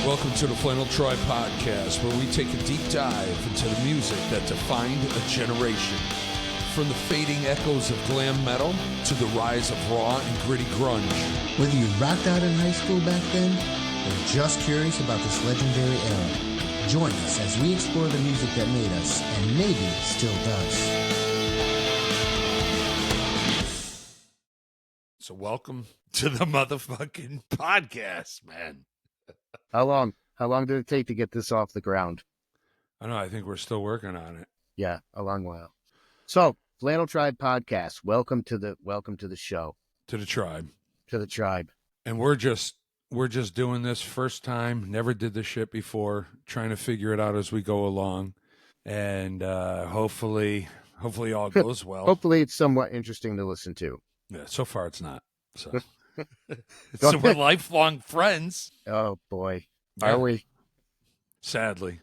Welcome to the Flannel podcast, where we take a deep dive into the music that defined a generation. From the fading echoes of glam metal to the rise of raw and gritty grunge. Whether you rocked out in high school back then or just curious about this legendary era, join us as we explore the music that made us and maybe still does. So welcome to the motherfucking podcast, man. How long did it take to get this off the ground? I know, I think we're still working on it. Yeah, a long while. So, Flannel Tribe podcast. Welcome to the show. To the tribe. To the tribe. And we're just doing this first time, never did this shit before, trying to figure it out as we go along. And hopefully all goes well. Hopefully it's somewhat interesting to listen to. Yeah, so far it's not. So we're lifelong friends. Oh boy. Yeah. Are we? Sadly.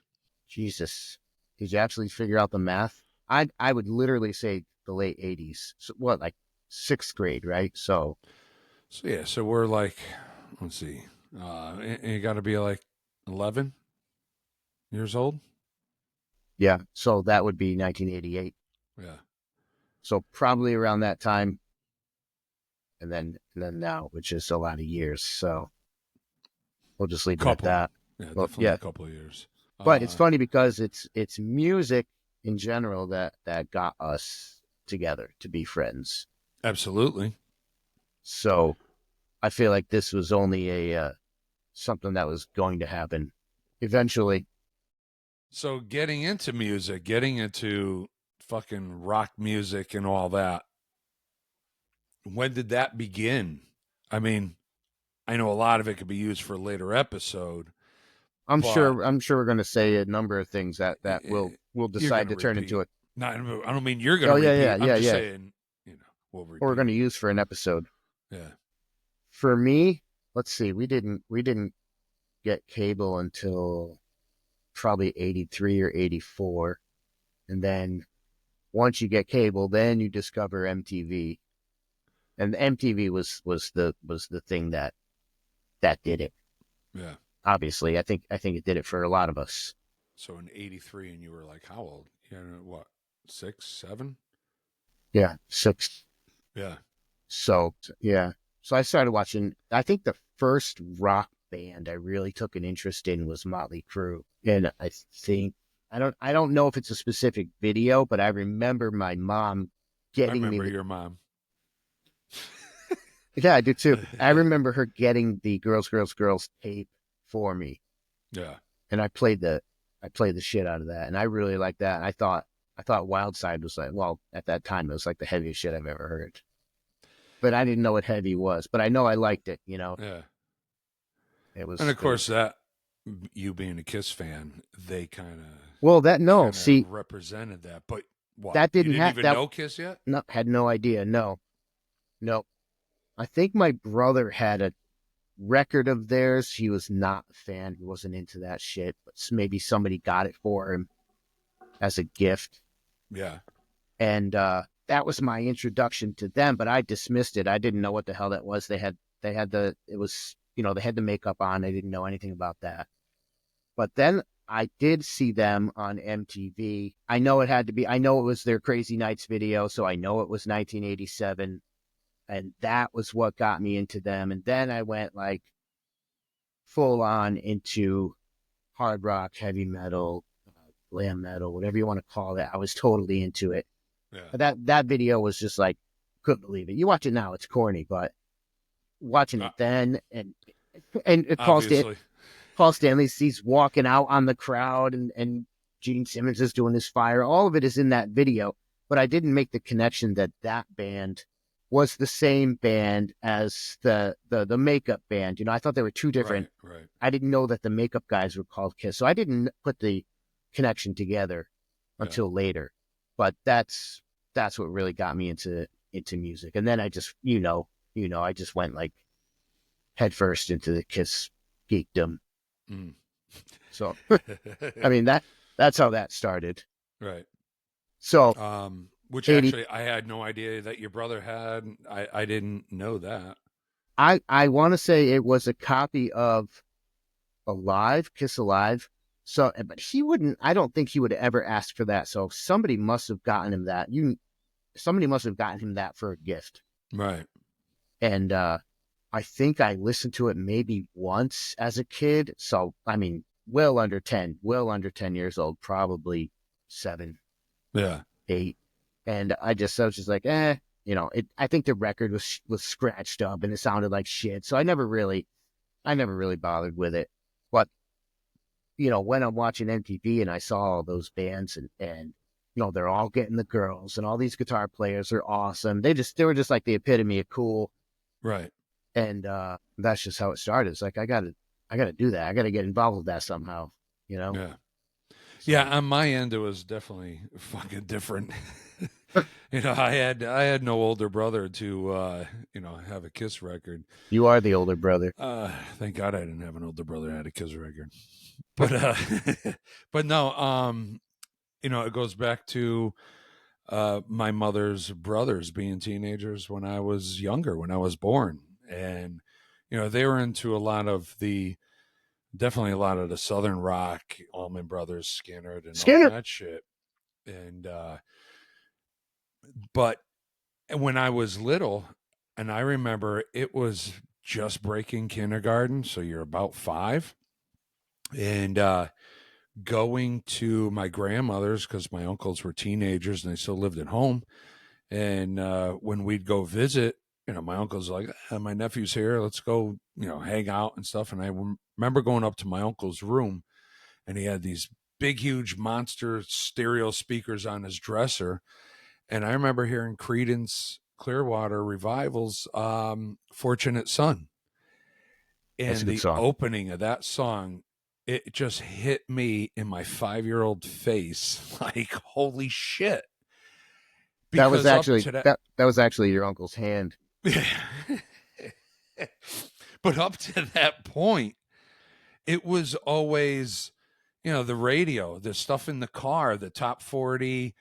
Jesus. Did you actually figure out the math? I would literally say the late 80s. So what, like 6th grade, right? So we're like, let's see. You got to be like 11 years old. Yeah, so that would be 1988. Yeah. So probably around that time. And then now, which is a lot of years. So we'll just leave it at that. Yeah, definitely a couple of years. But it's funny because it's music in general that got us together to be friends. Absolutely. So I feel like this was only a something that was going to happen eventually. So getting into music, getting into fucking rock music and all that, when did that begin? I mean, I know a lot of it could be used for a later episode. I'm sure we're going to say a number of things that we'll decide to turn into it. No, I don't mean you're going to repeat. Yeah, I'm just saying, we're going to use for an episode. Yeah. For me, let's see. We didn't get cable until probably 83 or 84. And then once you get cable, then you discover MTV. And MTV was the thing that did it. Yeah. Obviously, I think it did it for a lot of us. So in 83, and you were like, how old? You know, what, 6, 7? Yeah, 6. Yeah. So I started watching. I think the first rock band I really took an interest in was Motley Crue, and I think I don't know if it's a specific video, but I remember my mom getting me. I remember your mom. Yeah, I do too. I remember her getting the Girls tape for me. Yeah. And I played the shit out of that, and I really liked that. And I thought Wildside was like, well, at that time it was like the heaviest shit I've ever heard. But I didn't know what heavy was, but I know I liked it, you know. Yeah. It was. And of course that you being a Kiss fan, they kind of represented that. But what? That didn't you didn't even know Kiss yet? No, had no idea. No. I think my brother had a record of theirs. He was not a fan. He wasn't into that shit. But maybe somebody got it for him as a gift. Yeah. And that was my introduction to them. But I dismissed it. I didn't know what the hell that was. They had the makeup on. I didn't know anything about that. But then I did see them on MTV. I know it was their Crazy Nights video. So I know it was 1987. And that was what got me into them. And then I went like full on into hard rock, heavy metal, glam metal, whatever you want to call it. I was totally into it. Yeah. That video was just like, couldn't believe it. You watch it now, it's corny, but watching it then and Paul Stanley, he's walking out on the crowd and Gene Simmons is doing his fire. All of it is in that video, but I didn't make the connection that band was the same band as the makeup band. You know, I thought they were two different. Right. I didn't know that the makeup guys were called Kiss, so I didn't put the connection together until later. But that's what really got me into music. And then I just, I just went like headfirst into the Kiss geekdom. Mm. So, I mean, that's how that started. Right. So, which actually I had no idea that your brother had. I didn't know that. I want to say it was a copy of alive, Kiss Alive. So, but he wouldn't. I don't think he would ever ask for that. So somebody must have gotten him that. Somebody must have gotten him that for a gift. Right. And I think I listened to it maybe once as a kid. So I mean, well under 10 years old, probably 7, Yeah. 8. And I was just like, I think the record was scratched up and it sounded like shit. So I never really bothered with it. But when I'm watching MTV and I saw all those bands and they're all getting the girls and all these guitar players are awesome. They were just like the epitome of cool. Right. And that's just how it started. It's like I gotta do that. I gotta get involved with that somehow. Yeah. So, Yeah, on my end it was definitely fucking different. I had no older brother to have a Kiss record. you are the older brother. Thank God I didn't have an older brother that had a Kiss record. But but no, it goes back to my mother's brothers being teenagers when I was younger, when I was born. And they were into definitely a lot of the Southern rock, Allman Brothers, Skinner, and all Skinner. that shit. And but when I was little, and I remember it was just breaking kindergarten, so you're about 5, and going to my grandmother's because my uncles were teenagers and they still lived at home. And when we'd go visit, my uncle's like, my nephew's here, let's go, hang out and stuff. And I remember going up to my uncle's room, and he had these big, huge monster stereo speakers on his dresser. And I remember hearing Creedence Clearwater Revival's Fortunate Son. That's a And good the song. opening of that song, it just hit me in my 5-year-old face like, holy shit. That was Because up actually to that, that was actually your uncle's hand. but up to that point, it was always, the radio, the stuff in the car, the top 40,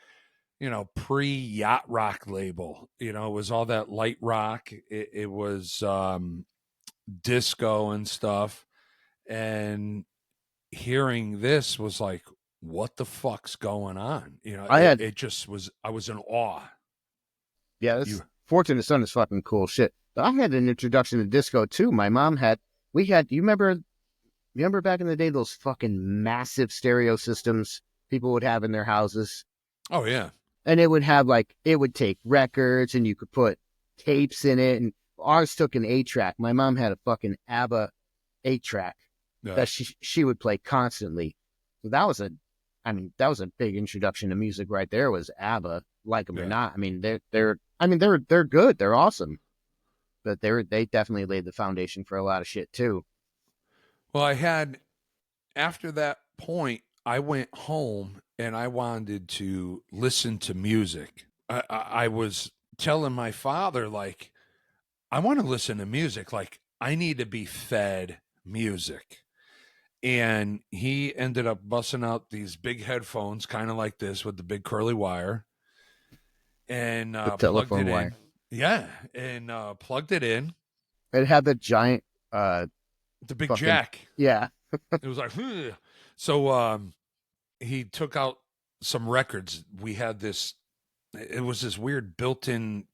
pre yacht rock label, it was all that light rock. It was disco and stuff. And hearing this was like, what the fuck's going on? I had It just was, I was in awe. Yeah, You, this Fortunate Son is fucking cool shit. But I had an introduction to disco too. My mom had. We had. You remember back in the day those fucking massive stereo systems people would have in their houses, oh, yeah. and it would take records and you could put tapes in it. And ours took an 8-track. My mom had a fucking ABBA 8-track Yeah. that she would play constantly. So that was a big introduction to music right there. Was ABBA, like them or Yeah. not? I mean, they're good. They're awesome, but they definitely laid the foundation for a lot of shit too. Well, after that point, I went home and I wanted to listen to music. I was telling my father, like, I want to listen to music. Like, I need to be fed music. And he ended up busting out these big headphones, kind of like this with the big curly wire, and The plugged telephone it wire. in. Yeah. And plugged it in. It had the giant The big fucking jack. yeah. It was like, "Ugh." So he took out some records. We had it was this weird built-in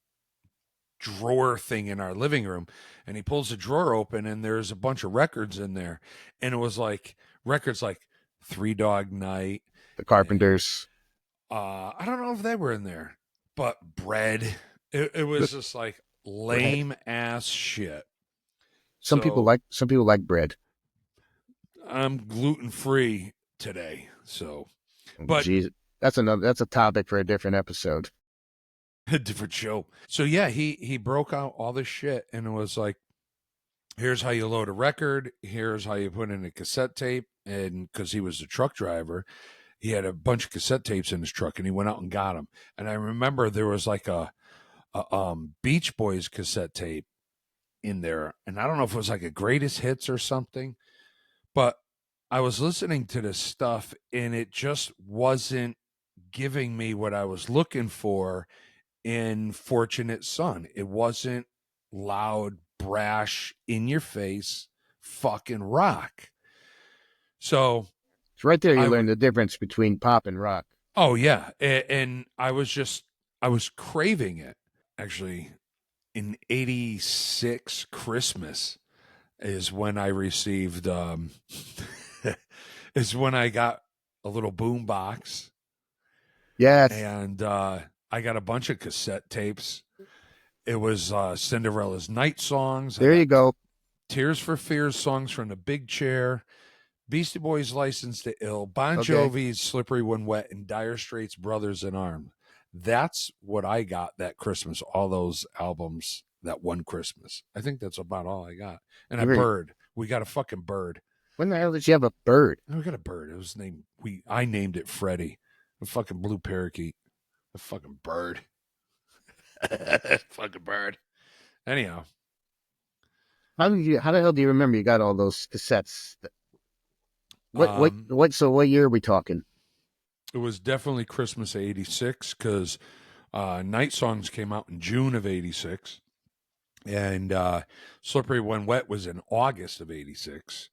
drawer thing in our living room, and he pulls the drawer open and there's a bunch of records in there. And it was like records like Three Dog Night The and Carpenters. I don't know if they were in there, but Bread. It was just like Bread. lame ass shit. Some So people like bread. I'm gluten free today. So, but Jeez, that's a topic for a different episode. a different show. So yeah, he broke out all this shit, and it was like, here's how you load a record, here's how you put in a cassette tape. And because he was a truck driver, he had a bunch of cassette tapes in his truck, and he went out and got them. And I remember there was like a Beach Boys cassette tape in there, and I don't know if it was like a greatest hits or something, but I was listening to this stuff and it just wasn't giving me what I was looking for in Fortunate Son. It wasn't loud, brash, in your face fucking rock. So It's right there. You I learn would, the difference between pop and rock. oh yeah, and I was craving it actually in '86 Christmas is when I received is when I got a little boom box Yes, and I got a bunch of cassette tapes. It was Cinderella's Night songs. I there you got go. Tears for Fears songs from the Big Chair, Beastie Boys' License to Ill, Bon Okay, Jovi's Slippery When Wet, and Dire Straits' Brothers in Arms. That's what I got that Christmas, all those albums that one Christmas. I think that's about all I got. And a Great. bird. We got a fucking bird. When the hell did you have a bird? We got a bird. It was named I named it Freddie. A fucking blue parakeet. A fucking bird. Fucking bird. Anyhow, How the hell do you remember you got all those cassettes? um, So what year are we talking? it was definitely Christmas of '86 because Night Songs came out in June of '86, and Slippery When Wet was in August of '86,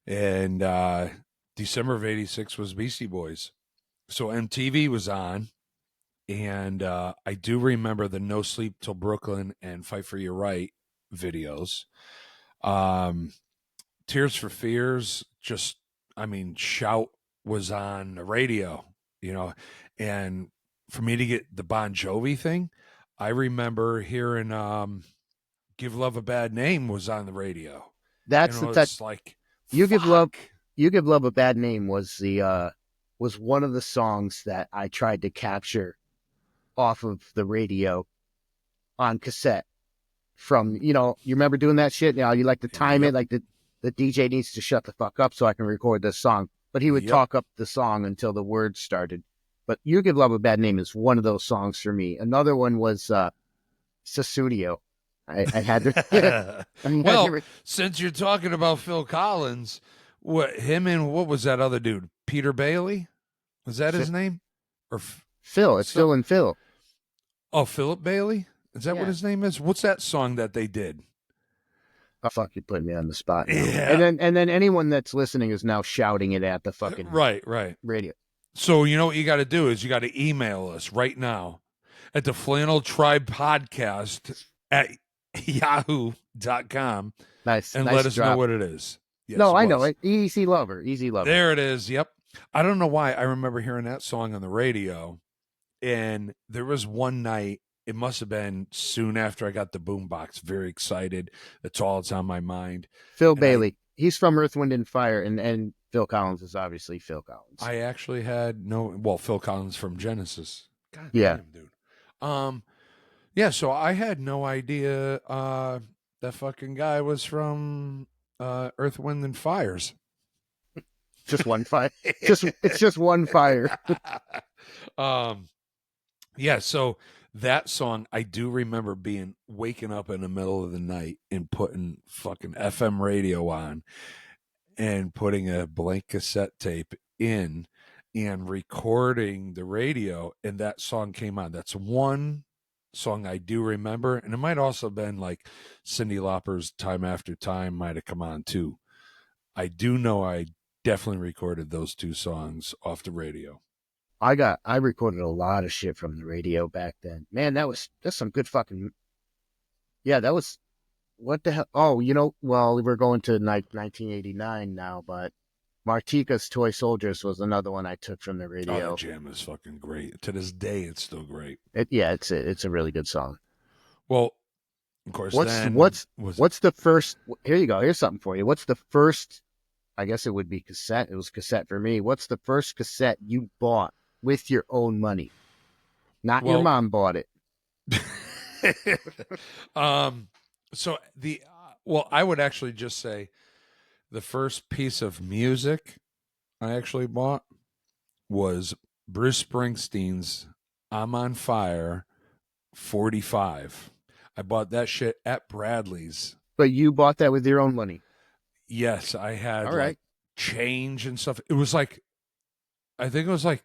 and December of '86 was Beastie Boys. So MTV was on, and I do remember the No Sleep Till Brooklyn and Fight for Your Right videos. Um, Tears for Fears, just, I mean, Shout was on the radio, you know, and for me to get the Bon Jovi thing, I remember hearing Give Love a Bad Name was on the radio. That's And the it type. was like, You give love. fuck. You give love a bad name was one of the songs that I tried to capture off of the radio on cassette. From you remember doing that shit. You like to time it Yep. like the DJ needs to shut the fuck up so I can record this song. But he would Yep. talk up the song until the words started. But You Give Love a Bad Name is one of those songs for me. Another one was Sussudio. I had to. I had Well, to since you're talking about Phil Collins, what was that other dude? Peter Bailey? Was that his name? Or Phil. It's so? Phil and Phil. Oh, Philip Bailey? Is that what Yeah. his name is? What's that song that they did? Oh, fuck, you're putting me on the spot now. Yeah. And then anyone that's listening is now shouting it at the fucking Right. radio. So you know what you got to do is you got to email us right now at the Flannel Tribe Podcast at yahoo.com Nice, and nice let us know drop. what it is. Yes, No, it I know was. it. Easy Lover, Easy Lover. There it is. Yep. I don't know why I remember hearing that song on the radio. And there was one night, it must have been soon after I got the boombox, very excited. That's all that's on my mind. Phil And Bailey. He's from Earth, Wind, and Fire, and Phil Collins is obviously Phil Collins. I actually had Phil Collins from Genesis. God Yeah. damn, dude. Yeah, so I had no idea that fucking guy was from Earth, Wind, and Fires. Just one fire. It's just one fire. um, yeah, so that song, I do remember waking up in the middle of the night and putting fucking FM radio on and putting a blank cassette tape in and recording the radio, and that song came on. That's one song I do remember, and it might also have been like Cyndi Lauper's Time After Time might have come on too. I do know I definitely recorded those two songs off the radio. I recorded a lot of shit from the radio back then. Man, that's some good fucking. Yeah, that was what the hell. Oh, well, we're going to 1989 now, but Martika's Toy Soldiers was another one I took from the Oh, radio. that jam is fucking great. To this day, it's still great. It's a really good song. Well, of course, What's the first? Here you go. Here's something for you. What's the first? I guess it would be cassette. It was cassette for me. What's the first cassette you bought with your own money? Not your mom bought it. So I would actually just say the first piece of music I actually bought was Bruce Springsteen's I'm on Fire 45. I bought that shit at Bradley's. But you bought that with your own money. Yes, I had All right. like change and stuff. It was like, I think it was like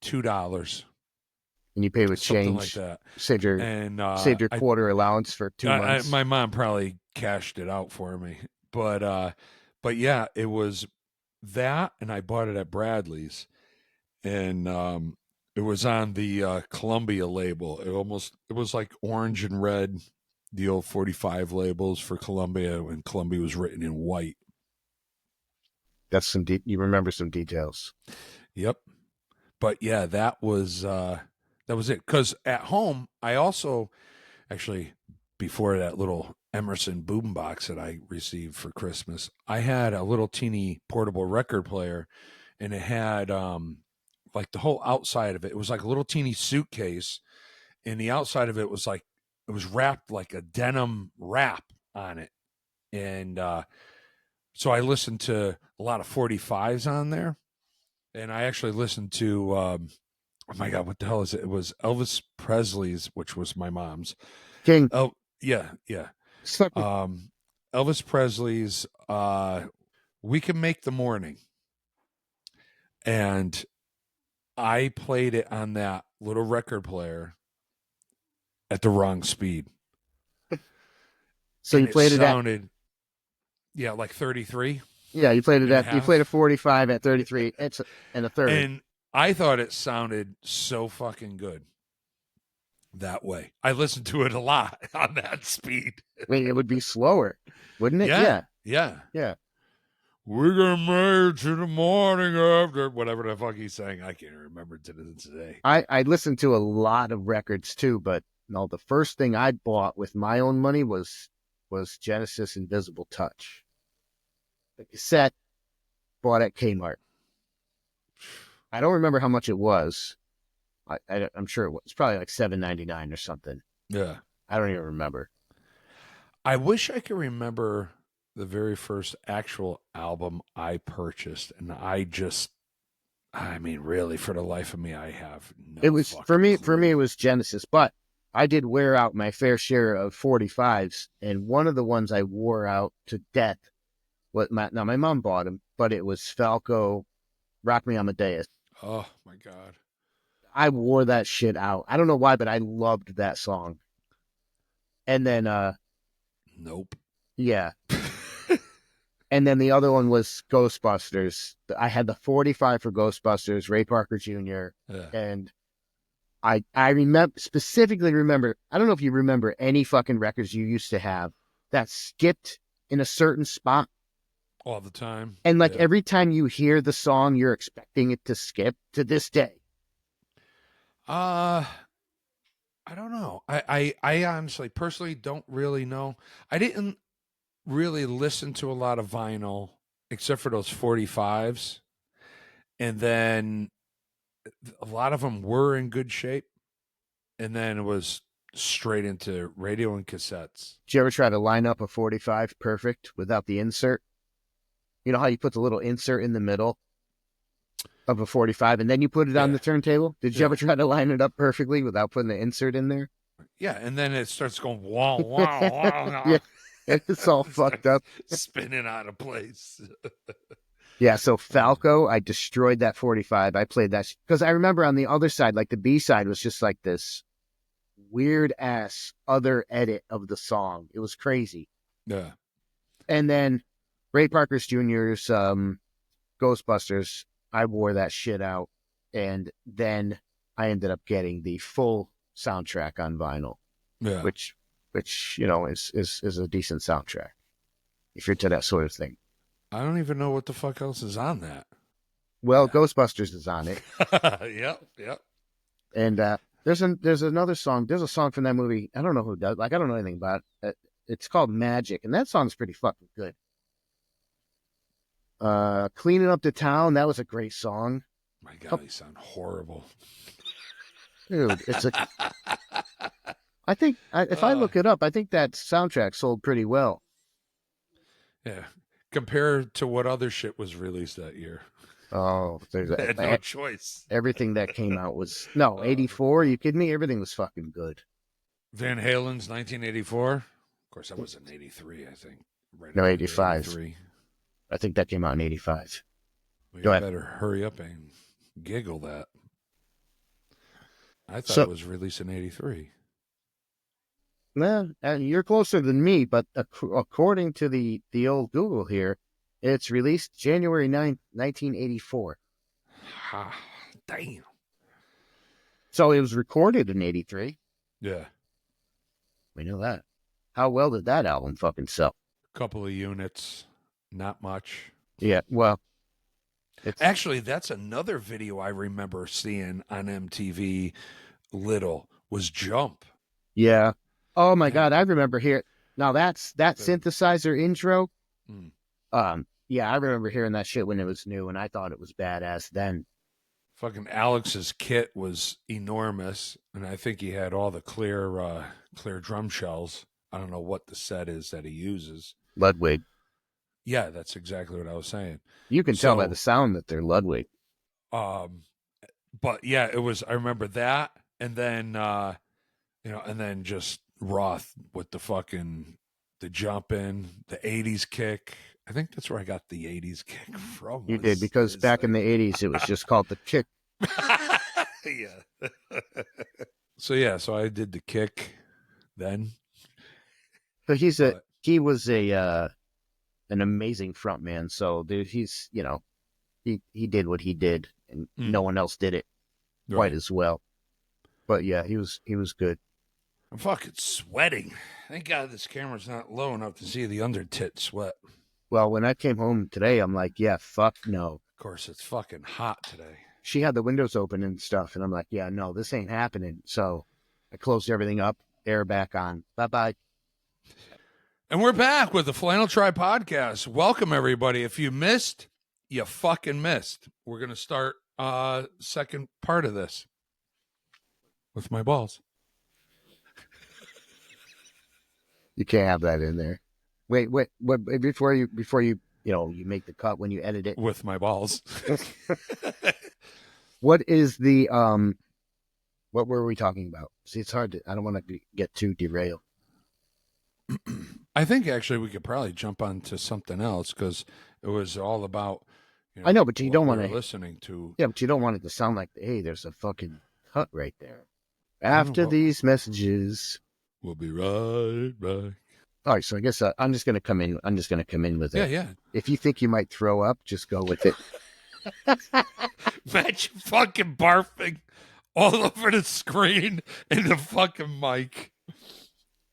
$2. And you paid with Something change. like that. Saved your quarter allowance for 2 months. My mom probably cashed it out for me, but yeah, it was that, and I bought it at Bradley's, and it was on the Columbia label. It was like orange and red, the old 45 labels for Columbia, when Columbia was written in white. That's you remember some details. Yep. But yeah, that was it. Because at home, I also actually, before that little Emerson boombox that I received for Christmas, I had a little teeny portable record player, and it had like the whole outside of it. It was like a little teeny suitcase, and the outside of it was like it was wrapped like a denim wrap on it, and so I listened to a lot of 45s on there, and I actually listened to oh my god, what the hell is it? It was Elvis Presley's, which was my mom's. King. Oh yeah, yeah. Um, Elvis Presley's "We Can Make the Morning," and I played it on that little record player at the wrong speed, So and you it played it at, sounded like 33 yeah, you played it and a at, you played a half, 45 at 33. It's and a third. and I thought it sounded so fucking good that way. I listened to it a lot on that speed. I mean, it would be slower, wouldn't it? Yeah, Yeah. yeah. Yeah. We're gonna make it to the morning after whatever the fuck he's saying. I can't remember to today. I listened to a lot of records too, but no, the first thing I bought with my own money was Genesis Invisible Touch. The cassette, bought at Kmart. I don't remember how much it was. I'm sure it was probably like $7.99 or something. Yeah. I don't even remember. I wish I could remember the very first actual album I purchased, and I mean, really, for the life of me, I have no. It was fucking for me. clue. For me, it was Genesis, but I did wear out my fair share of 45s, and one of the ones I wore out to death. Now my mom bought them, but it was Falco, Rock Me Amadeus. Oh my god. I wore that shit out. I don't know why, but I loved that song. And then, Nope. yeah. And then the other one was Ghostbusters. I had the 45 for Ghostbusters, Ray Parker Jr. Yeah. And I specifically remember, I don't know if you remember any fucking records you used to have that skipped in a certain spot. All the time. And like Yeah. every time you hear the song, you're expecting it to skip to this day. I don't know. I honestly, personally, don't really know. I didn't really listen to a lot of vinyl except for those 45s, and then a lot of them were in good shape, and then it was straight into radio and cassettes. Did you ever try to line up a 45 perfect without the insert? You know how you put the little insert in the middle of a 45 and then you put it on Yeah. the turntable? Did you Yeah. ever try to line it up perfectly without putting the insert in there? Yeah, and then it starts going wow, wow, wow. Yeah, it's all fucked up. Spinning out of place. Yeah, so Falco, I destroyed that 45. I played that because I remember on the other side, like the B side was just like this weird ass other edit of the song. It was crazy. Yeah. And then Ray Parker Jr.'s Ghostbusters, I wore that shit out. And then I ended up getting the full soundtrack on vinyl, Yeah. which you know is a decent soundtrack if you're to that sort of thing. I don't even know what the fuck else is on that. Well, Ghostbusters is on it, Yep. and there's another song. There's a song from that movie. I don't know who does. Like I don't know anything about it. It's called Magic, and that song's pretty fucking good. Cleaning Up the Town. That was a great song. My God, you sound horrible. Dude, I think if I look it up, I think that soundtrack sold pretty well. Yeah. Compared to what other shit was released that year. Oh, there's They had no choice. everything that came out was 84. Are you kidding me? Everything was fucking good. Van Halen's 1984. Of course, that was in 83, I think. Right No, after 85. 83. I think that came out in 85. We Go ahead. better hurry up and giggle that. I thought So- it was released in 83. Well, you're closer than me, but according to the old Google here, It's released January 9th, 1984. Ah, damn. So it was recorded in 83. Yeah. We know that. How well did that album fucking sell? Couple of units, not much. Yeah, well, it's Actually, that's another video I remember seeing on MTV. Little was Jump. yeah. Oh my And God, I remember hearing. Now that the, synthesizer intro. mm, Yeah, I remember hearing that shit when it was new, and I thought it was badass then. fucking Alex's kit was enormous, and I think he had all the clear drum shells. I don't know what the set is that he uses. Ludwig. Yeah, that's exactly what I was saying. You can tell by the So, sound that they're Ludwig. um, but yeah, it was. I remember that, and then and then just Roth with the jump in, the '80s kick. I think that's where I got the '80s kick from. You did, because back in the 80s, it was just called the kick. Yeah. So I did the kick then. But But he was an amazing frontman. So dude, he's he did what he did, and no one else did it quite right. as well. But yeah, he was good. I'm fucking sweating. Thank God this camera's not low enough to see the under tit sweat. Well, when I came home today, I'm like, yeah, fuck no. Of course, it's fucking hot today. She had the windows open and stuff, and I'm like, yeah, no, this ain't happening. So I closed everything up, air back on. Bye bye. And we're back with the Flannel Tribe podcast. Welcome, everybody. If you missed, you fucking missed. We're going to start second part of this with my balls. You can't have that in there. Wait, before you you make the cut when you edit it. With my balls. What is the what were we talking about? See, it's hard to, I don't want to get too derailed. I think actually we could probably jump onto something else, because it was all about I know, but you don't want to listening to. Yeah, but you don't want it to sound like, hey, there's a fucking cut right there. After these messages, we'll be right back. All right, so I guess I'm just gonna come in. I'm just gonna come in with it. Yeah. If you think you might throw up, just go with it. Imagine fucking barfing all over the screen and the fucking mic,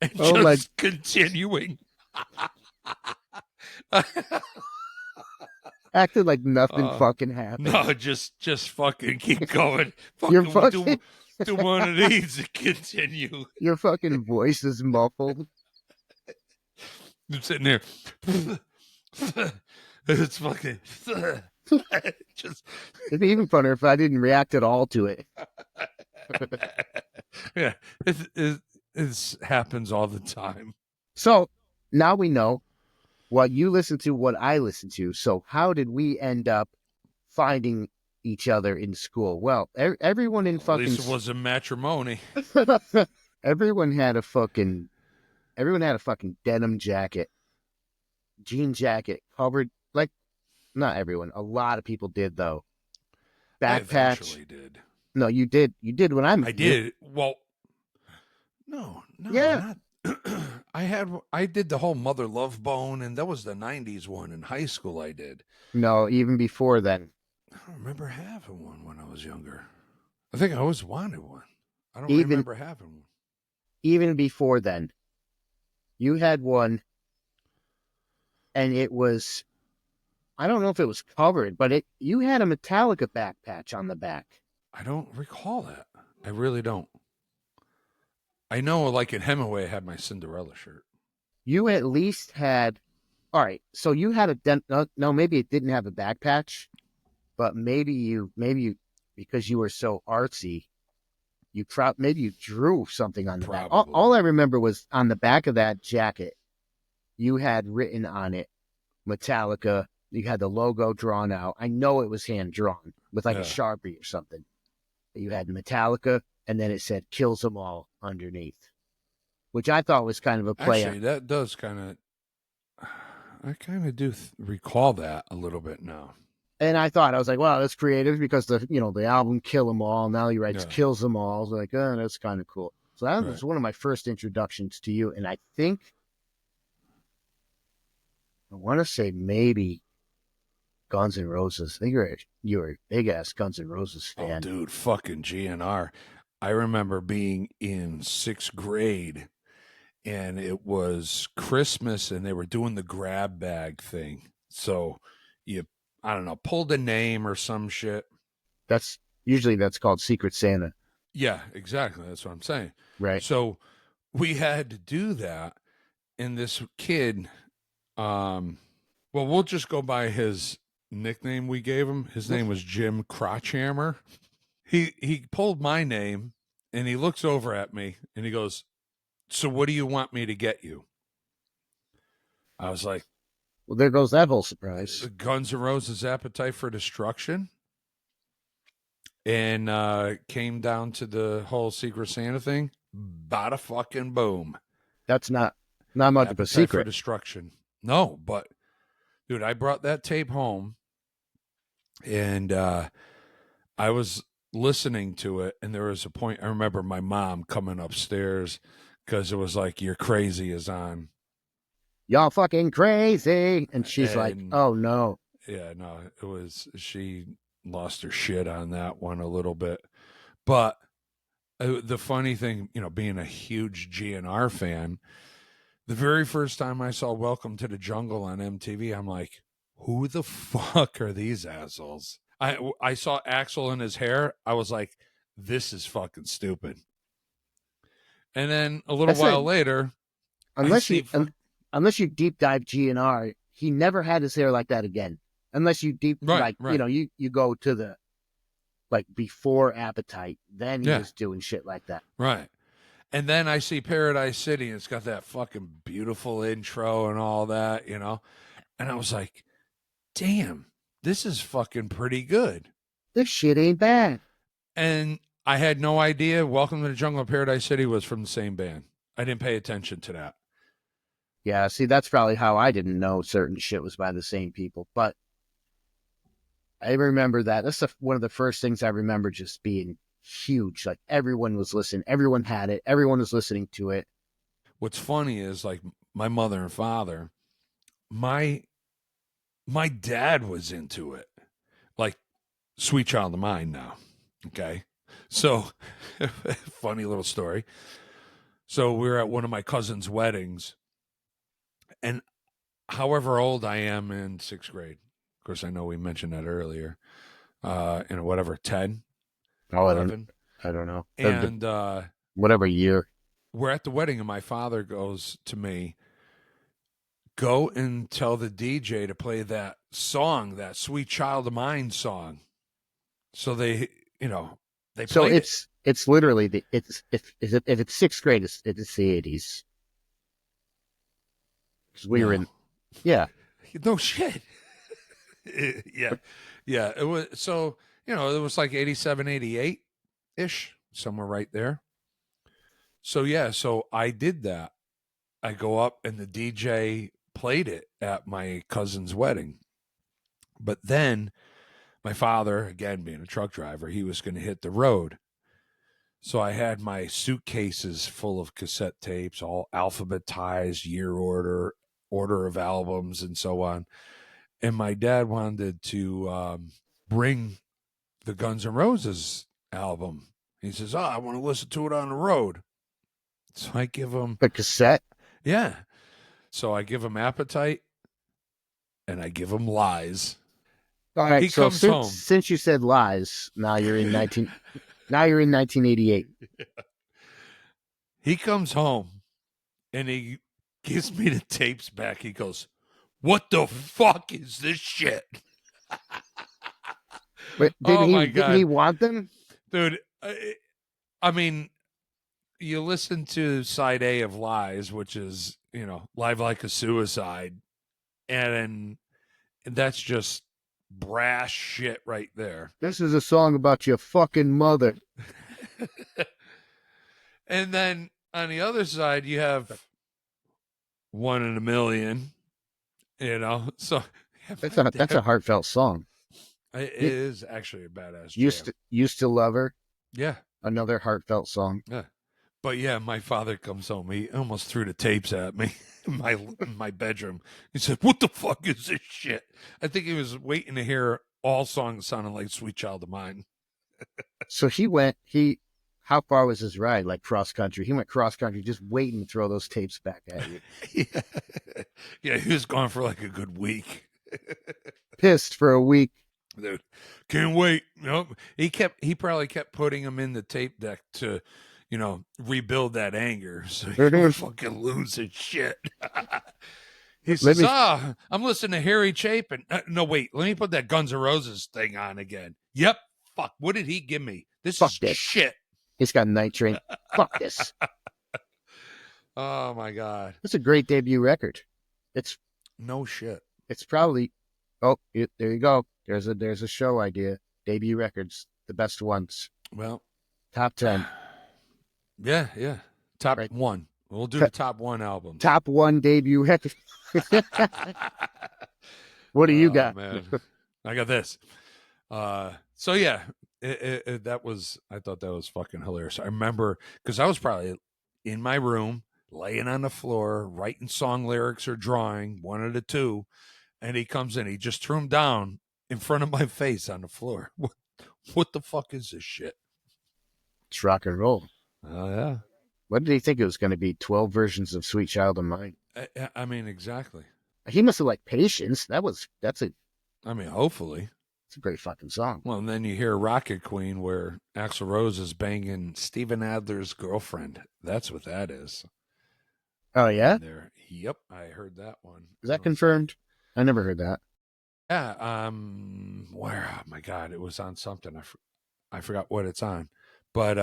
and just continuing. Acting like nothing fucking happened. No, just fucking keep going. You're fucking do one of these and continue. Your fucking voice is muffled. I'm sitting there. It's fucking just. It'd be even funner if I didn't react at all to it. Yeah, it happens all the time. So now we know what you listen to, what I listen to. So how did we end up finding each other in school? Well, everyone in fucking. At least it wasn't matrimony. Everyone had a fucking denim jacket, jean jacket, covered, like, not everyone. A lot of people did, though. I Backpatch. eventually did. No, you did. You did when I did. Well, no. Yeah. I did the whole Mother Love Bone, and that was the 90s one. In high school I did. No, even before then. I don't remember having one when I was younger. I think I always wanted one. I don't remember having one. Even before then. You had one, and it was, I don't know if it was covered, but you had a Metallica back patch on the back. I don't recall that. I really don't. I know, like in Hemingway, I had my Cinderella shirt. You at least had, all right, so you had no, maybe it didn't have a back patch, but maybe you, because you were so artsy, maybe you drew something on the back. All I remember was on the back of that jacket, you had written on it Metallica. You had the logo drawn out. I know it was hand drawn with like a Sharpie or something. You had Metallica, and then it said "Kills Them All" underneath, which I thought was kind of a play. Actually, that does kind of. I kind of do recall that a little bit now. And I was like, wow, that's creative, because the album Kill 'Em All, now he writes Kills 'Em All. I was like, oh, that's kind of cool. So that was one of my first introductions to you. And I think, I want to say maybe Guns N' Roses. I think you're a big ass Guns N' Roses Oh, fan. dude, fucking GNR. I remember being in 6th grade and it was Christmas and they were doing the grab bag thing. So you, I don't know, pulled a name or some shit. That's called Secret Santa, Yeah, exactly. That's what I'm saying. right? So we had to do that. And this kid, well, we'll just go by his nickname we gave him. His name was Jim Crotchhammer. He pulled my name and he looks over at me and he goes, "So what do you want me to get you?" I was like, Well, there goes that whole surprise. Guns N' Roses' Appetite for Destruction. And came down to the whole Secret Santa thing. Bada fucking boom. That's not much of a Appetite for secret. Destruction. No, but dude, I brought that tape home and I was listening to it, and there was a point I remember my mom coming upstairs because it was like "You're Crazy" is on, Y'all fucking crazy, and she's like, and "Oh no." yeah, no, it was she lost her shit on that one a little bit, but the funny thing, being a huge GNR fan, the very first time I saw "Welcome to the Jungle" on MTV, I'm like, who the fuck are these assholes? I saw Axel in his hair. I was like, this is fucking stupid. And then a little That's a while later, I unless see. you unless you deep dive GNR, he never had his hair like that again. Unless you deep Right, right. you go to the like before Appetite, then he Yeah, was doing shit like that. right. And then I see Paradise City, and it's got that fucking beautiful intro and all that, And I was like, damn, this is fucking pretty good. This shit ain't bad. And I had no idea Welcome to the Jungle and Paradise City was from the same band. I didn't pay attention to that. Yeah, see, that's probably how I didn't know certain shit was by the same people. But I remember that. That's one of the first things I remember just being huge. Like everyone was listening, everyone had it, everyone was listening to it. What's funny is like my mother and father, my dad was into it. Like Sweet Child of Mine now. Okay. So funny little story. So we were at one of my cousin's weddings, and however old I am in 6th grade, of course, I know we mentioned that earlier, whatever, 10, Oh, 11. I don't know. And Whatever year. we're at the wedding, and my father goes to me, go and tell the DJ to play that song, that Sweet Child of Mine song. So they So played it. it's literally if it's 6th grade, it's the 80s. Because we were in, yeah. No shit. Yeah. Yeah. It was so, it was like 87, 88 ish, somewhere right there. So, yeah. So I did that. I go up and the DJ played it at my cousin's wedding. But then my father, again, being a truck driver, he was going to hit the road. So I had my suitcases full of cassette tapes, all alphabetized, year order of albums, and so on. And my dad wanted to bring the Guns N' Roses album. He says, "Oh, I want to listen to it on the road." So I give him, The cassette. yeah. So I give him Appetite, and I give him Lies. All right. He So comes home. since you said Lies, now you're in 1988. He comes home, and he gives me the tapes back. He goes, "What the fuck is this shit?" But Oh my didn't he God. want them? Dude, I mean, you listen to side A of Lies, which is, Live Like a Suicide, and that's just brass shit right there. This is a song about your fucking mother. And then on the other side, you have One in a Million, so That's a heartfelt song. it is actually a badass jam. Used to love her. Yeah. Another heartfelt song. Yeah. But yeah, my father comes home. He almost threw the tapes at me in my bedroom. He said, "What the fuck is this shit?" I think he was waiting to hear all songs sounding like "Sweet Child of Mine." So how far was his ride? Like cross country? He went cross country just waiting to throw those tapes back at you. Yeah. Yeah, he was gone for like a good week. Pissed for a week. Dude, can't wait. Nope. He probably kept putting them in the tape deck to, rebuild that anger so he don't fucking lose his shit. He Let says, me I'm listening to Harry Chapin. No, wait, let me put that Guns N' Roses thing on again. Yep. Fuck, what did he give me? This fuck is this. shit. He's got Night Train. Fuck this. Oh my God. It's a great debut record. It's No shit. it's probably there you go. There's a show idea. Debut records, the best ones. Well, Top 10. yeah. Top Right. one. We'll do the top one albums. Top 1 debut record. What do you Oh got? man, I got this. So yeah, I thought that was fucking hilarious. I remember because I was probably in my room, laying on the floor, writing song lyrics or drawing, one of the two, and he comes in. He just threw him down in front of my face on the floor. What the fuck is this shit? It's rock and roll. Oh yeah. What did he think it was going to be? 12 versions of Sweet Child of Mine. I mean, exactly. He must have liked Patience. That's a Hopefully. It's a great fucking song. Well, and then you hear Rocket Queen where Axl Rose is banging Steven Adler's girlfriend. That's what that is. Oh, yeah? There. Yep, I heard that one. Is that confirmed? I never heard that. Yeah, where? Oh my God, it was on something. I forgot what it's on. But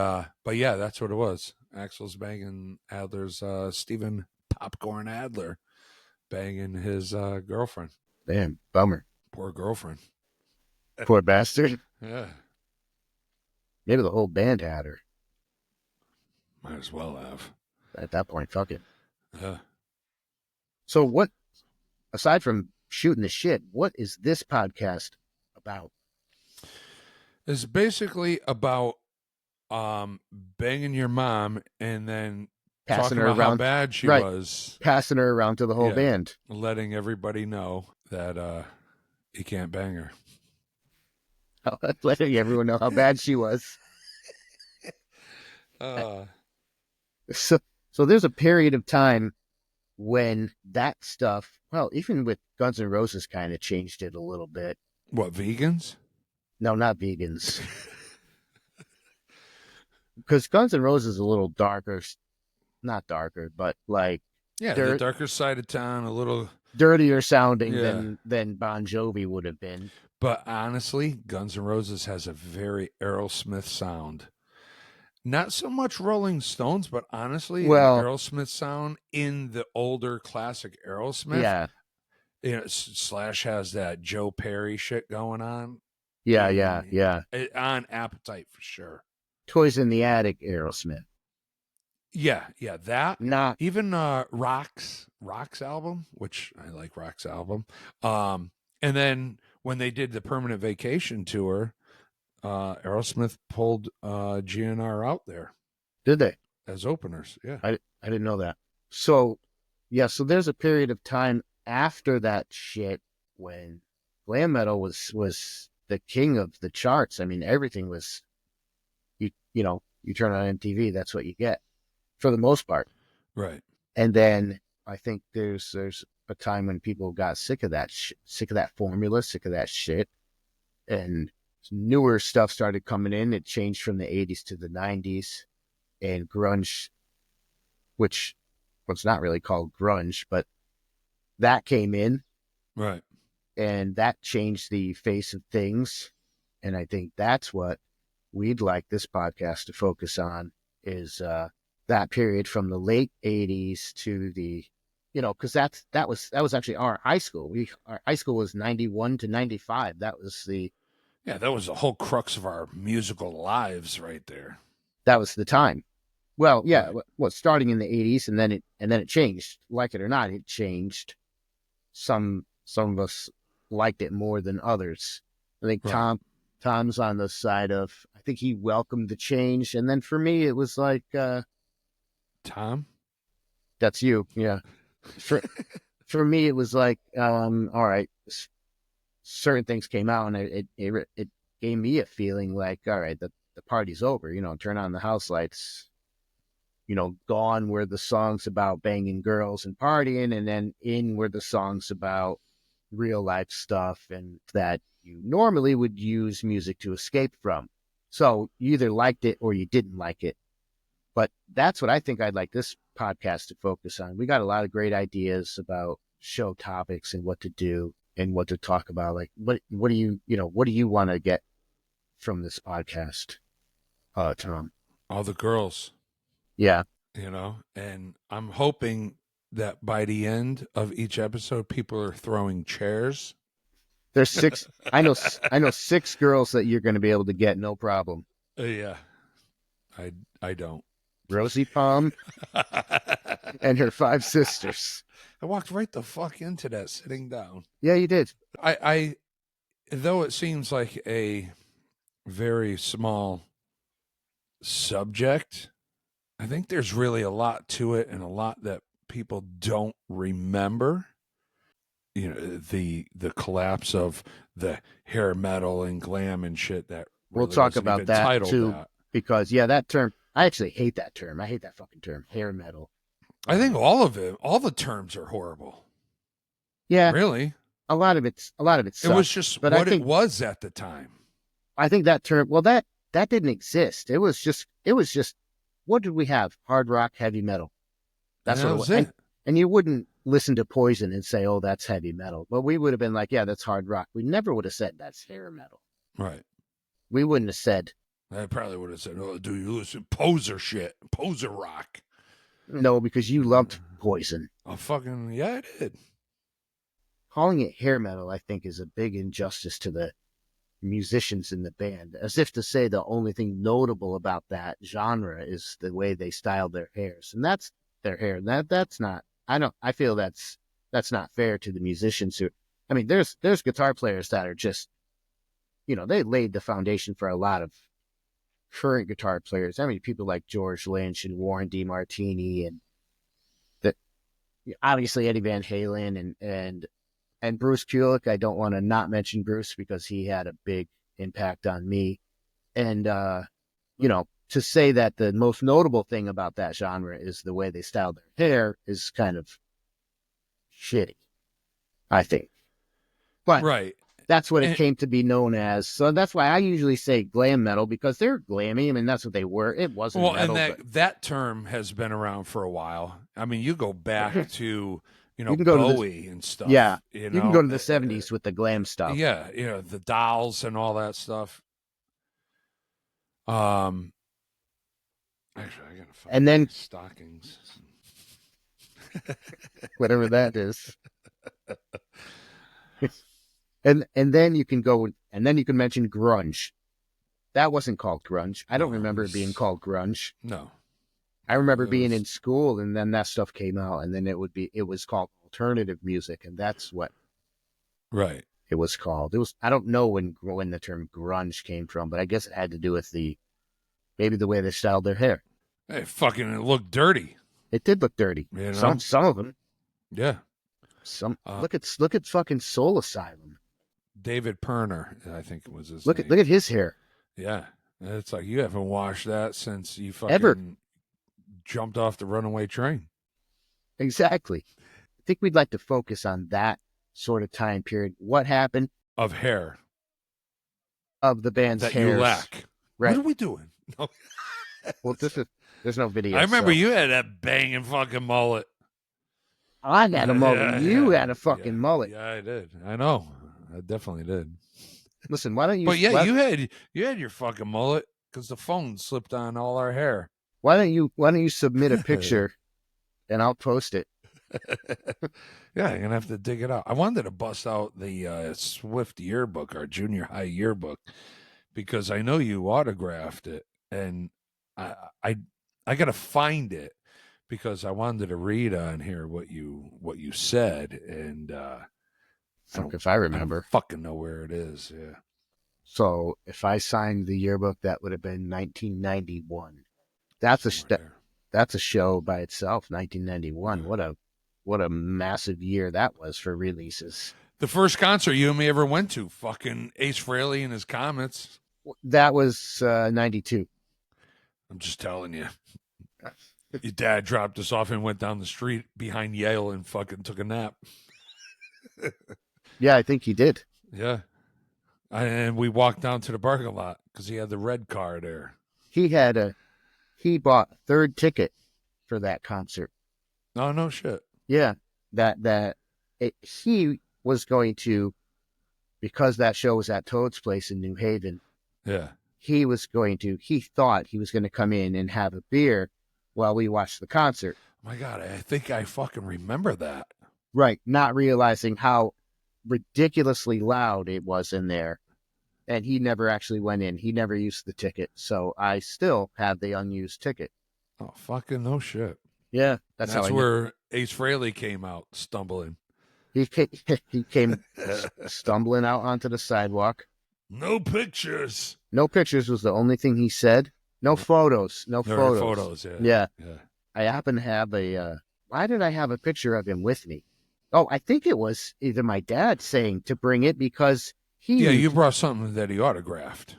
yeah, that's what it was. Axl's banging Adler's Steven Popcorn Adler banging his girlfriend. Damn, bummer. Poor girlfriend. Poor bastard. Yeah. Maybe the whole band had her. Might as well have. At that point, fuck it. Yeah. So what, aside from shooting the shit, what is this podcast about? It's basically about banging your mom and then Passing talking her about how around, bad she right. was, Passing her around to the whole Yeah. band. letting everybody know that he can't bang her. Letting everyone know how bad she was. Uh, So there's a period of time when that stuff, well, even with Guns N' Roses kind of changed it a little bit. what, vegans? No, not vegans. Because Guns N' Roses is a little darker, not darker, but like Yeah, the darker side of town, a little. dirtier sounding Yeah. than Bon Jovi would have been. But honestly, Guns N' Roses has a very Aerosmith sound. Not so much Rolling Stones, but honestly, Well- the Aerosmith sound in the older classic Aerosmith. Yeah, Slash has that Joe Perry shit going on. yeah. On Appetite for sure. Toys in the Attic, Aerosmith. Yeah, that. Not Even Rock's album, which I like Rock's album. And then when they did the Permanent Vacation tour, Aerosmith pulled GNR out there did they? as openers. Yeah. I didn't know that. So, yeah, so there's a period of time after that shit when glam metal was the king of the charts. I mean, everything was, you turn on MTV, that's what you get for the most part. Right. And then I think there's a time when people got sick of that formula, sick of that shit, and newer stuff started coming in. It changed from the 80s to the 90s, and grunge, which was not really called grunge, but that came in, Right. and that changed the face of things. And I think that's what we'd like this podcast to focus on is that period from the late 80s to the, because that was actually our high school. Our high school was 91 to 95. That was the whole crux of our musical lives right there. That was the time. Well, yeah, Right. Starting in the 80s, and then it changed. Like it or not, it changed. Some of us liked it more than others. I think Right. Tom's on the side of, I think he welcomed the change, and then for me it was like Thom? That's you. Yeah. For for me, it was like, all right, certain things came out, and it gave me a feeling like, all right, the party's over. Turn on the house lights. Gone were the songs about banging girls and partying, and then in were the songs about real life stuff and that you normally would use music to escape from. So you either liked it or you didn't like it. But that's what I think I'd like this podcast to focus on. We got a lot of great ideas about show topics and what to do and what to talk about. Like, what do you want to get from this podcast, Tom? All the girls, Yeah. and I'm hoping that by the end of each episode, people are throwing chairs. There's six. I know 6 girls that you're going to be able to get, no problem. Yeah, I don't. Rosie Palm and her 5 sisters. I walked right the fuck into that sitting down. Yeah, you did. I though it seems like a very small subject, I think there's really a lot to it and a lot that people don't remember. The collapse of the hair metal and glam and shit that really We'll talk wasn't about even that titled too, that. because that term, I actually hate that term. I hate that fucking term, hair metal. I think all the terms are horrible. Yeah, Really. a lot of it sucks, It was just but what it was at the time. I think that term, well, that didn't exist. It was just what did we have? Hard rock, heavy metal. That's And what that was it was. it. And you wouldn't listen to Poison and say, "Oh, that's heavy metal," but we would have been like, "Yeah, that's hard rock." We never would have said that's hair metal. Right. We wouldn't have said, I probably would have said, "Oh, do you listen poser shit, poser rock?" no, because you loved Poison. Oh, fucking yeah, I did. Calling it hair metal, I think, is a big injustice to the musicians in the band, as if to say the only thing notable about that genre is the way they styled their hairs, and that's their hair. That's not. I feel that's not fair to the musicians who. I mean, there's guitar players that are just, they laid the foundation for a lot of current guitar players. I mean, people like George Lynch and Warren DeMartini, and that obviously Eddie Van Halen and Bruce Kulick. I don't want to not mention Bruce because he had a big impact on me. And, to say that the most notable thing about that genre is the way they style their hair is kind of shitty, I think. But Right. that's what it came to be known as. So that's why I usually say glam metal, because they're glammy. I mean, that's what they were. It wasn't metal. And that term has been around for a while. I mean, you go back to, you can go Bowie and stuff. Yeah. You can go to the 70s with the glam stuff. Yeah, the dolls and all that stuff. Actually, I gotta find And then stockings. whatever that is. and then you can go, and then you can mention grunge. That wasn't called grunge. I don't remember it being called grunge. No. I remember being in school, and then that stuff came out, and then it was called alternative music, and that's what Right. it was called. I don't know when the term grunge came from, but I guess it had to do with maybe the way they styled their hair. Hey, fucking it looked dirty. It did look dirty. Some of them. Yeah. Look at fucking Soul Asylum. David Perner, I think it was his name. Look at his hair. Yeah. It's like you haven't washed that since you fucking jumped off the runaway train. Exactly. I think we'd like to focus on that sort of time period. What happened? Of hair. Of the band's that hairs. You lack. Right. What are we doing? No. Well, there's no video. I remember you had that banging fucking mullet. I had a mullet. You had a fucking mullet. Yeah, I did. I know. I definitely did. Listen, why don't you? But yeah, you had your fucking mullet because the phone slipped on all our hair. Why don't you submit a picture, and I'll post it. Yeah, you're gonna have to dig it out. I wanted to bust out the Swift yearbook, our junior high yearbook, because I know you autographed it, and I got to find it because I wanted to read on here what you said, and if I remember, I don't fucking know where it is. Yeah. So if I signed the yearbook, that would have been 1991. That's that's a show by itself. 1991. What a massive year that was for releases. The first concert you and me ever went to, fucking Ace Frehley and his Comets. That was 92. I'm just telling you. Your dad dropped us off and went down the street behind Yale and fucking took a nap. Yeah, I think he did. Yeah. And we walked down to the parking lot because he had the red car there. He bought a third ticket for that concert. Oh, no shit. Yeah, he was going to, because that show was at Toad's Place in New Haven. Yeah. He thought he was going to come in and have a beer while we watched the concert. My God, I think I fucking remember that. Right, not realizing how ridiculously loud it was in there. And he never actually went in. He never used the ticket. So I still have the unused ticket. Oh, fucking no shit. Yeah, that's where Ace Frehley came out stumbling. He came stumbling out onto the sidewalk. No pictures. No pictures was the only thing he said. No photos. No there photos. Are photos, yeah. Yeah. I happen to have why did I have a picture of him with me? Oh, I think it was either my dad saying to bring it because you brought something that he autographed.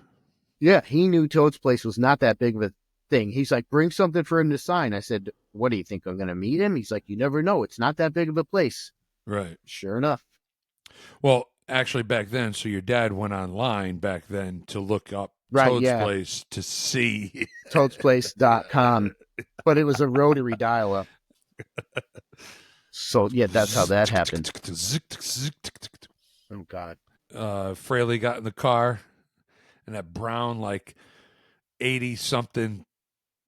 Yeah, he knew Toad's Place was not that big of a thing. He's like, bring something for him to sign. I said, what do you think? I'm going to meet him? He's like, you never know. It's not that big of a place. Right. Sure enough. Well, actually back then, so your dad went online back then to look up Toad's Place to see. Toadsplace.com. But it was a rotary dial-up. So, yeah, that's how that happened. Oh, God. Fraley got in the car and that brown, like 80-something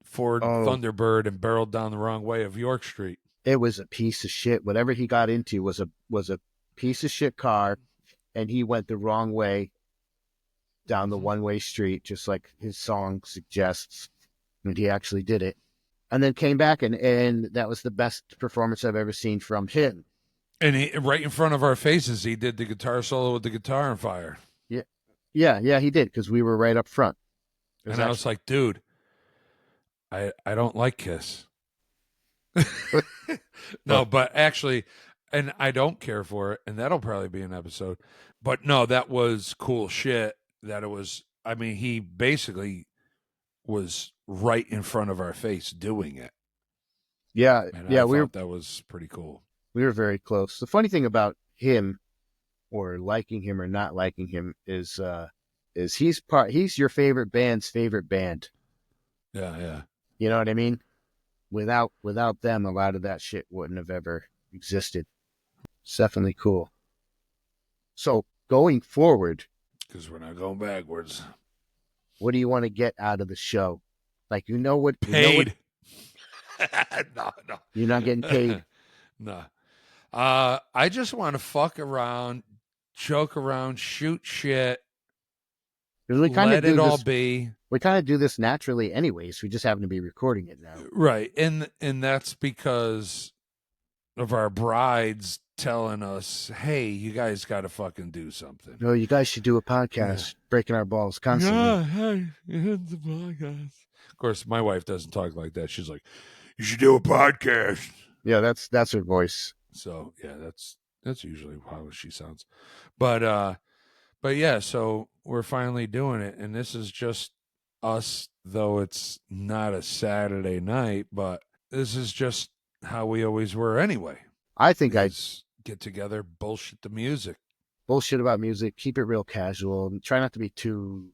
Ford Thunderbird and barreled down the wrong way of York Street. It was a piece of shit. Whatever he got into was a piece of shit car, and he went the wrong way down the one-way street, just like his song suggests, and he actually did it. And then came back, and that was the best performance I've ever seen from him. And right in front of our faces, he did the guitar solo with the guitar on fire. Yeah, he did, because we were right up front. And I was like, dude, I don't like Kiss. No, but actually, and I don't care for it, and that'll probably be an episode. But no, that was cool shit. That it was, I mean, he basically was right in front of our face doing it. Yeah, and I thought that was pretty cool. We were very close. The funny thing about him, or liking him or not liking him, is he's your favorite band's favorite band. Yeah. You know what I mean? Without them, a lot of that shit wouldn't have ever existed. It's definitely cool. So going forward, because we're not going backwards. What do you want to get out of the show? Like, you know what? Paid. No. You're not getting paid. No. I just want to fuck around, joke around, shoot shit. We let it all be. We kind of do this naturally anyways. We just happen to be recording it now. Right. And that's because of our brides telling us, hey, you guys got to fucking do something. No, you guys should do a podcast, breaking our balls constantly. Yeah, hey, it's a podcast. Of course, my wife doesn't talk like that. She's like, you should do a podcast. Yeah, that's her voice. So, yeah, that's usually how she sounds. But yeah, so we're finally doing it. And this is just us, though it's not a Saturday night, but this is just how we always were anyway. I think I get together, bullshit the music. Bullshit about music, keep it real casual, try not to be too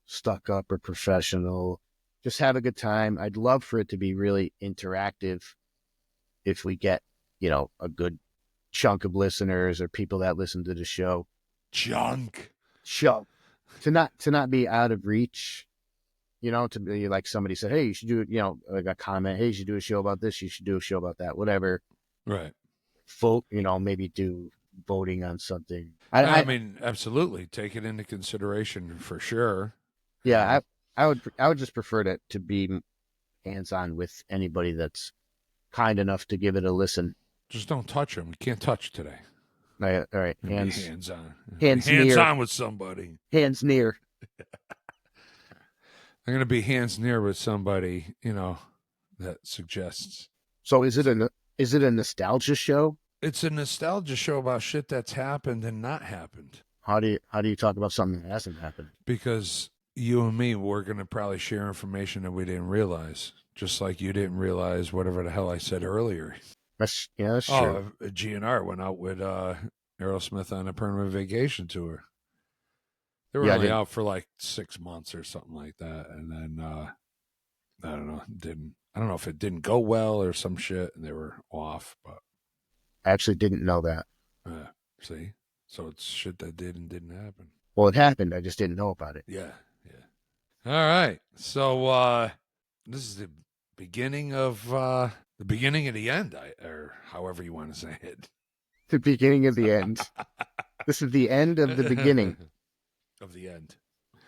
stuck up or professional. Just have a good time. I'd love for it to be really interactive if we get, a good chunk of listeners or people that listen to the show. Chunk. To not be out of reach, to be like somebody said, hey, you should do, like a comment, hey, you should do a show about this, you should do a show about that, whatever. Right. Vote, maybe do voting on something. I mean, absolutely. Take it into consideration for sure. Yeah, I would just prefer to be hands-on with anybody that's kind enough to give it a listen. Just don't touch them. We can't touch today. All right. Hands on. Hands on with somebody. Hands near. I'm going to be hands near with somebody, that suggests. So is it a nostalgia show? It's a nostalgia show about shit that's happened and not happened. How do you talk about something that hasn't happened? Because you and me, we're going to probably share information that we didn't realize. Just like you didn't realize whatever the hell I said earlier. That's true. GNR went out with Aerosmith on a permanent vacation tour. They were Yeah, I only didn't. out for like 6 months or something like that. And then, I don't know, I don't know if it didn't go well or some shit and they were off, but. I actually didn't know that. See? So it's shit that did and didn't happen. Well, it happened. I just didn't know about it. Yeah. All right. So this is the beginning of the end, or however you want to say it. The beginning of the end. This is the end of the beginning. Of the end.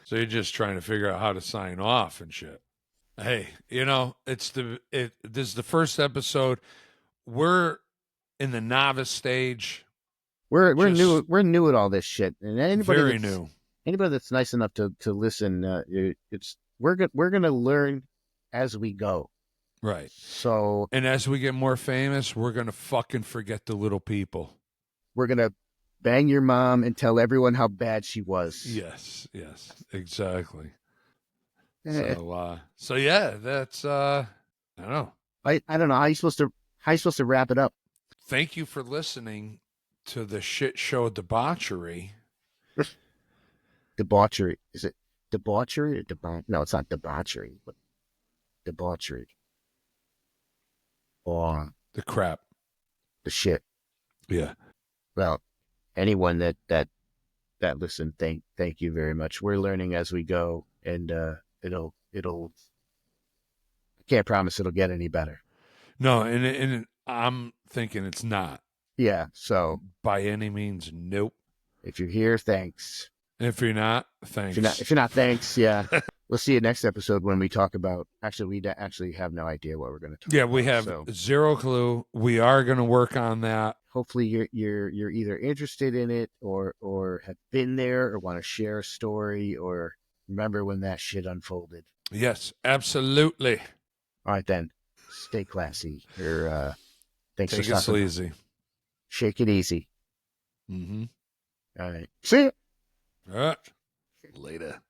So you're just trying to figure out how to sign off and shit. Hey, this is the first episode. We're in the novice stage. We're new at all this shit, and Very new. Anybody that's nice enough to listen, we're gonna learn as we go. Right. So, and as we get more famous, we're gonna fucking forget the little people. We're gonna bang your mom and tell everyone how bad she was. Yes, exactly. So yeah, that's I don't know. I don't know how you supposed to wrap it up. Thank you for listening to the shit show debauchery. Debauchery. Is it debauchery or debauchery? No, it's not debauchery, but debauchery. Or the crap. The shit. Yeah. Well, anyone that listened, thank you very much. We're learning as we go, and it'll I can't promise it'll get any better. No, and I'm thinking it's not. Yeah, so by any means, nope. If you're here, thanks. If you're not, thanks. If you're not, thanks. Yeah. We'll see you next episode when we talk about. Actually, we actually have no idea what we're going to talk about. Yeah, we have zero clue. We are going to work on that. Hopefully, you're either interested in it or have been there or want to share a story or remember when that shit unfolded. Yes, absolutely. All right, then. Stay classy. Thanks Take for it sleazy. Shake it easy. Mm-hmm. All right. See ya. All right. Later.